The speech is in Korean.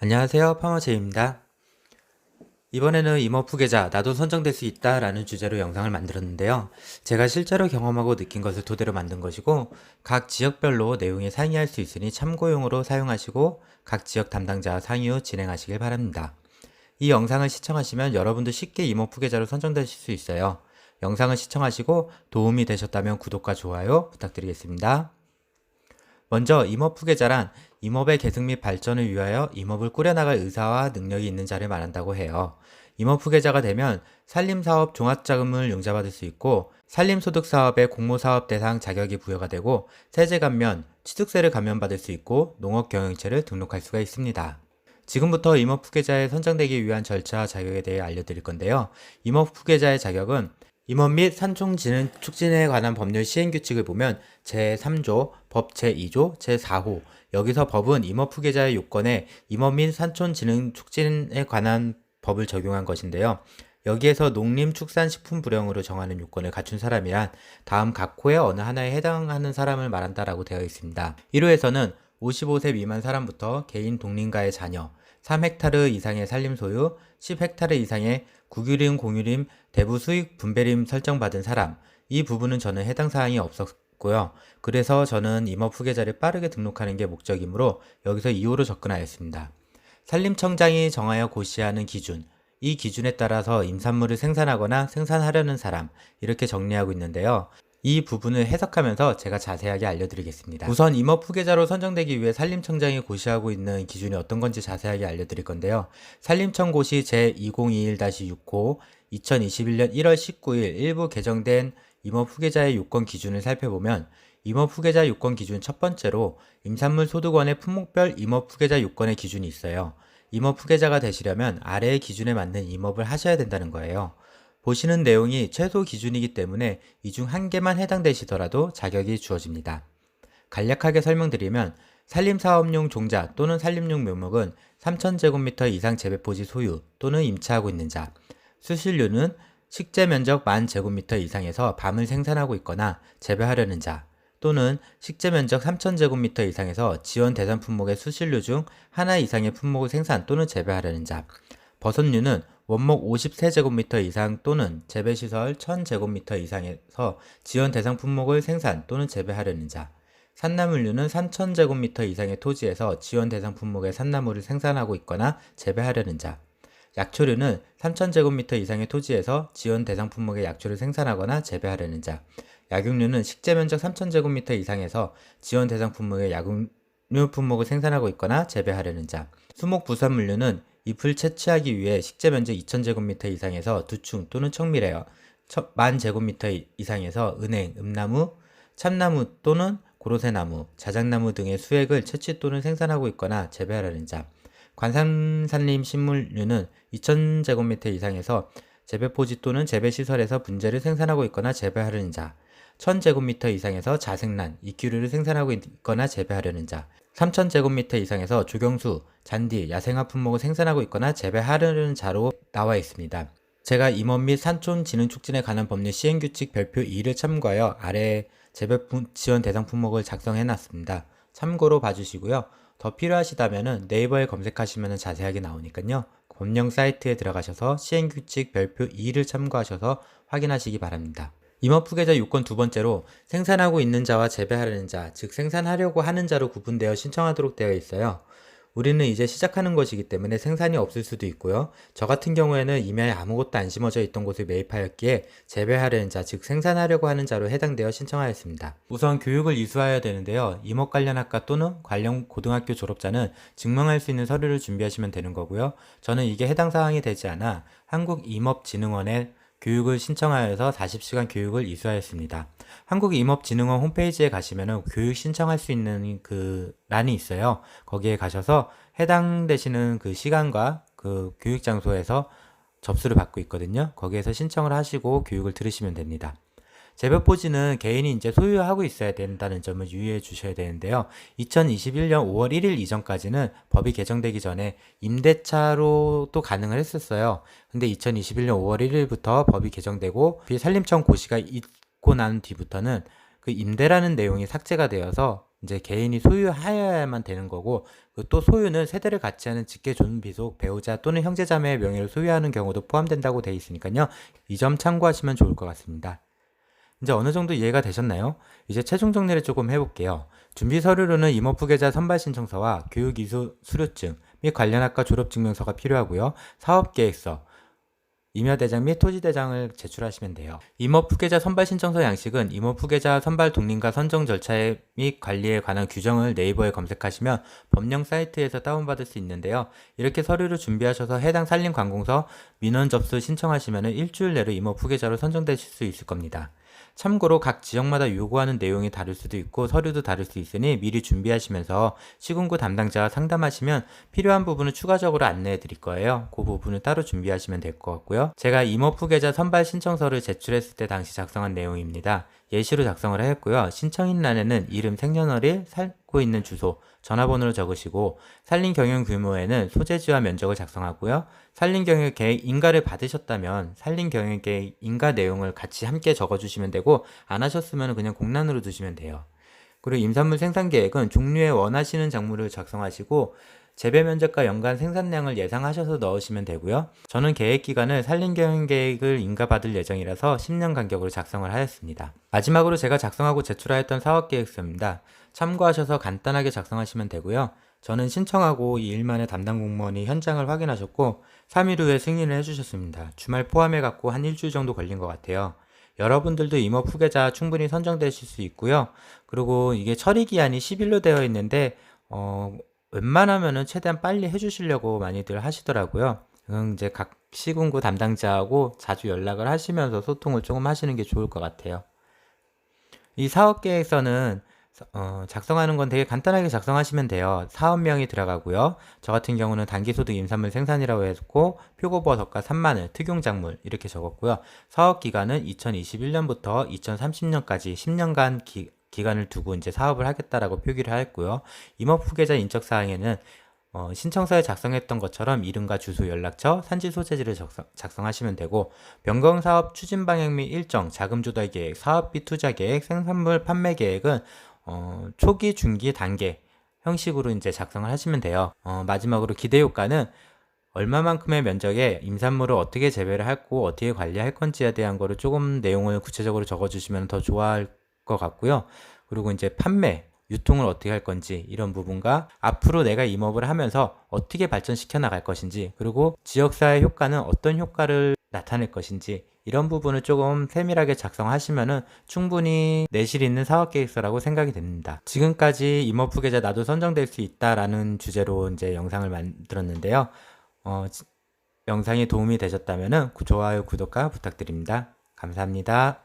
안녕하세요, 파머제이입니다. 이번에는 임업 후계자, 나도 선정될 수 있다 라는 주제로 영상을 만들었는데요. 제가 실제로 경험하고 느낀 것을 토대로 만든 것이고, 각 지역별로 내용이 상이할 수 있으니 참고용으로 사용하시고, 각 지역 담당자와 상의 후 진행하시길 바랍니다. 이 영상을 시청하시면 여러분도 쉽게 임업 후계자로 선정되실 수 있어요. 영상을 시청하시고 도움이 되셨다면 구독과 좋아요 부탁드리겠습니다. 먼저 임업 후계자란 임업의 계승 및 발전을 위하여 임업을 꾸려나갈 의사와 능력이 있는 자를 말한다고 해요. 임업 후계자가 되면 산림사업 종합자금을 융자받을 수 있고 산림소득사업의 공모사업 대상 자격이 부여가 되고 세제 감면, 취득세를 감면받을 수 있고 농업경영체를 등록할 수가 있습니다. 지금부터 임업 후계자에 선정되기 위한 절차와 자격에 대해 알려드릴 건데요. 임업 후계자의 자격은 임업 및 산촌진흥 촉진에 관한 법률 시행규칙을 보면 제3조, 법 제2조, 제4호 여기서 법은 임업 후계자의 요건에 임업 및 산촌진흥 촉진에 관한 법을 적용한 것인데요. 여기에서 농림축산식품부령으로 정하는 요건을 갖춘 사람이란 다음 각 호의 어느 하나에 해당하는 사람을 말한다라고 되어 있습니다. 1호에서는 55세 미만 사람부터 개인 독림가의 자녀, 3헥타르 이상의 산림 소유, 10헥타르 이상의 국유림, 공유림, 대부 수익 분배림 설정받은 사람, 이 부분은 저는 해당 사항이 없었고요. 그래서 저는 임업 후계자를 빠르게 등록하는 게 목적이므로 여기서 2호로 접근하였습니다. 산림청장이 정하여 고시하는 기준, 이 기준에 따라서 임산물을 생산하거나 생산하려는 사람, 이렇게 정리하고 있는데요. 이 부분을 해석하면서 제가 자세하게 알려드리겠습니다. 우선 임업 후계자로 선정되기 위해 산림청장이 고시하고 있는 기준이 어떤 건지 자세하게 알려드릴 건데요. 산림청 고시 제2021-6호 2021년 1월 19일 일부 개정된 임업 후계자의 요건 기준을 살펴보면 임업 후계자 요건 기준 첫 번째로 임산물 소득원의 품목별 임업 후계자 요건의 기준이 있어요. 임업 후계자가 되시려면 아래의 기준에 맞는 임업을 하셔야 된다는 거예요. 보시는 내용이 최소 기준이기 때문에 이 중 한 개만 해당되시더라도 자격이 주어집니다. 간략하게 설명드리면 산림사업용 종자 또는 산림용 묘목은 3,000제곱미터 이상 재배포지 소유 또는 임차하고 있는 자, 수실류는 식재면적 10,000제곱미터 이상에서 밤을 생산하고 있거나 재배하려는 자, 또는 식재면적 3,000제곱미터 이상에서 지원 대상 품목의 수실류 중 하나 이상의 품목을 생산 또는 재배하려는 자, 버섯류는 원목 53제곱미터 이상 또는 재배시설 1000제곱미터 이상에서 지원 대상 품목을 생산 또는 재배하려는 자, 산나물류는 3000제곱미터 이상의 토지에서 지원 대상 품목의 산나물을 생산하고 있거나 재배하려는 자, 약초류는 3000제곱미터 이상의 토지에서 지원 대상 품목의 약초를 생산하거나 재배하려는 자, 약육류는 식재면적 3000제곱미터 이상에서 지원 대상 품목의 약육류 품목을 생산하고 있거나 재배하려는 자, 수목부산물류는 잎을 채취하기 위해 식재면적 2000제곱미터 이상에서 두충 또는 청밀해요. 10,000제곱미터 이상에서 은행, 음나무, 참나무 또는 고로쇠나무, 자작나무 등의 수액을 채취 또는 생산하고 있거나 재배하려는 자, 관상산림 식물류는 2000제곱미터 이상에서 재배포지 또는 재배시설에서 분재를 생산하고 있거나 재배하려는 자, 1000제곱미터 이상에서 자생란, 이끼류를 생산하고 있거나 재배하려는 자, 3000제곱미터 이상에서 조경수, 잔디, 야생화 품목을 생산하고 있거나 재배하려는 자로 나와 있습니다. 제가 임업 및 산촌 진흥 촉진에 관한 법률 시행규칙 별표 2를 참고하여 아래 재배 지원 대상 품목을 작성해 놨습니다. 참고로 봐주시고요. 더 필요하시다면 네이버에 검색하시면 자세하게 나오니까요. 법령 사이트에 들어가셔서 시행규칙 별표 2를 참고하셔서 확인하시기 바랍니다. 임업 후계자 요건 두 번째로 생산하고 있는 자와 재배하려는 자, 즉 생산하려고 하는 자로 구분되어 신청하도록 되어 있어요. 우리는 이제 시작하는 것이기 때문에 생산이 없을 수도 있고요. 저 같은 경우에는 이미 아무것도 안 심어져 있던 곳을 매입하였기에 재배하려는 자, 즉 생산하려고 하는 자로 해당되어 신청하였습니다. 우선 교육을 이수하여야 되는데요. 임업 관련 학과 또는 관련 고등학교 졸업자는 증명할 수 있는 서류를 준비하시면 되는 거고요. 저는 이게 해당 사항이 되지 않아 한국임업진흥원에 교육을 신청하여서 40시간 교육을 이수하였습니다. 한국임업진흥원 홈페이지에 가시면 교육 신청할 수 있는 그 란이 있어요. 거기에 가셔서 해당되시는 그 시간과 그 교육 장소에서 접수를 받고 있거든요. 거기에서 신청을 하시고 교육을 들으시면 됩니다. 재배포지는 개인이 이제 소유하고 있어야 된다는 점을 유의해 주셔야 되는데요. 2021년 5월 1일 이전까지는 법이 개정되기 전에 임대차로도 가능을 했었어요. 근데 2021년 5월 1일부터 법이 개정되고 산림청 고시가 있고 난 뒤부터는 그 임대라는 내용이 삭제가 되어서 이제 개인이 소유하여야만 되는 거고, 또 소유는 세대를 같이 하는 직계 존비속, 배우자 또는 형제자매의 명의로 소유하는 경우도 포함된다고 돼 있으니까요. 이 점 참고하시면 좋을 것 같습니다. 이제 어느 정도 이해가 되셨나요? 이제 최종 정리를 조금 해볼게요. 준비 서류로는 임업후계자 선발 신청서와 교육이수 수료증 및 관련 학과 졸업증명서가 필요하고요. 사업계획서, 임야대장 및 토지대장을 제출하시면 돼요. 임업후계자 선발 신청서 양식은 임업후계자 선발 독립과 선정 절차 및 관리에 관한 규정을 네이버에 검색하시면 법령 사이트에서 다운받을 수 있는데요. 이렇게 서류를 준비하셔서 해당 산림관공서 민원 접수 신청하시면 일주일 내로 임업후계자로 선정되실 수 있을 겁니다. 참고로 각 지역마다 요구하는 내용이 다를 수도 있고 서류도 다를 수 있으니 미리 준비하시면서 시군구 담당자와 상담하시면 필요한 부분을 추가적으로 안내해 드릴 거예요. 그 부분을 따로 준비하시면 될 것 같고요. 제가 임업후계자 선발 신청서를 제출했을 때 당시 작성한 내용입니다. 예시로 작성을 하였고요. 신청인란에는 이름, 생년월일, 살고 있는 주소, 전화번호를 적으시고 산림 경영 규모에는 소재지와 면적을 작성하고요. 산림 경영 계획 인가를 받으셨다면 산림 경영 계획 인가 내용을 같이 함께 적어주시면 되고, 안 하셨으면 그냥 공란으로 두시면 돼요. 그리고 임산물 생산 계획은 종류에 원하시는 작물을 작성하시고 재배 면적과 연간 생산량을 예상하셔서 넣으시면 되고요. 저는 계획 기간을 산림 경영 계획을 인가받을 예정이라서 10년 간격으로 작성을 하였습니다. 마지막으로 제가 작성하고 제출하였던 사업계획서입니다. 참고하셔서 간단하게 작성하시면 되고요. 저는 신청하고 2일 만에 담당 공무원이 현장을 확인하셨고 3일 후에 승인을 해주셨습니다. 주말 포함해 갖고 한 일주일 정도 걸린 것 같아요. 여러분들도 임업후계자 충분히 선정되실 수 있고요. 그리고 이게 처리기한이 10일로 되어 있는데 웬만하면은 최대한 빨리 해주시려고 많이들 하시더라고요. 이제 각 시군구 담당자하고 자주 연락을 하시면서 소통을 조금 하시는 게 좋을 것 같아요. 이 사업계획서는 작성하는 건 되게 간단하게 작성하시면 돼요. 사업명이 들어가고요. 저 같은 경우는 단기소득 임산물 생산이라고 했고 표고버섯과 산마늘, 특용작물 이렇게 적었고요. 사업기간은 2021년부터 2030년까지 10년간 기간을 두고 이제 사업을 하겠다라고 표기를 하였고요. 임업후계자 인적사항에는 신청서에 작성했던 것처럼 이름과 주소, 연락처, 산지 소재지를 작성하시면 되고, 변경사업 추진 방향 및 일정, 자금 조달 계획, 사업비 투자 계획, 생산물 판매 계획은 초기, 중기, 단계 형식으로 이제 작성을 하시면 돼요. 마지막으로 기대효과는 얼마만큼의 면적에 임산물을 어떻게 재배를 하고 어떻게 관리할 건지에 대한 거를 조금 내용을 구체적으로 적어주시면 더 좋아할 것 같고요. 그리고 이제 판매, 유통을 어떻게 할 건지 이런 부분과 앞으로 내가 임업을 하면서 어떻게 발전시켜 나갈 것인지, 그리고 지역사회 효과는 어떤 효과를 나타낼 것인지 이런 부분을 조금 세밀하게 작성하시면은 충분히 내실 있는 사업계획서라고 생각이 됩니다. 지금까지 임업후계자 나도 선정될 수 있다라는 주제로 이제 영상을 만들었는데요. 영상이 도움이 되셨다면은 좋아요, 구독과 부탁드립니다. 감사합니다.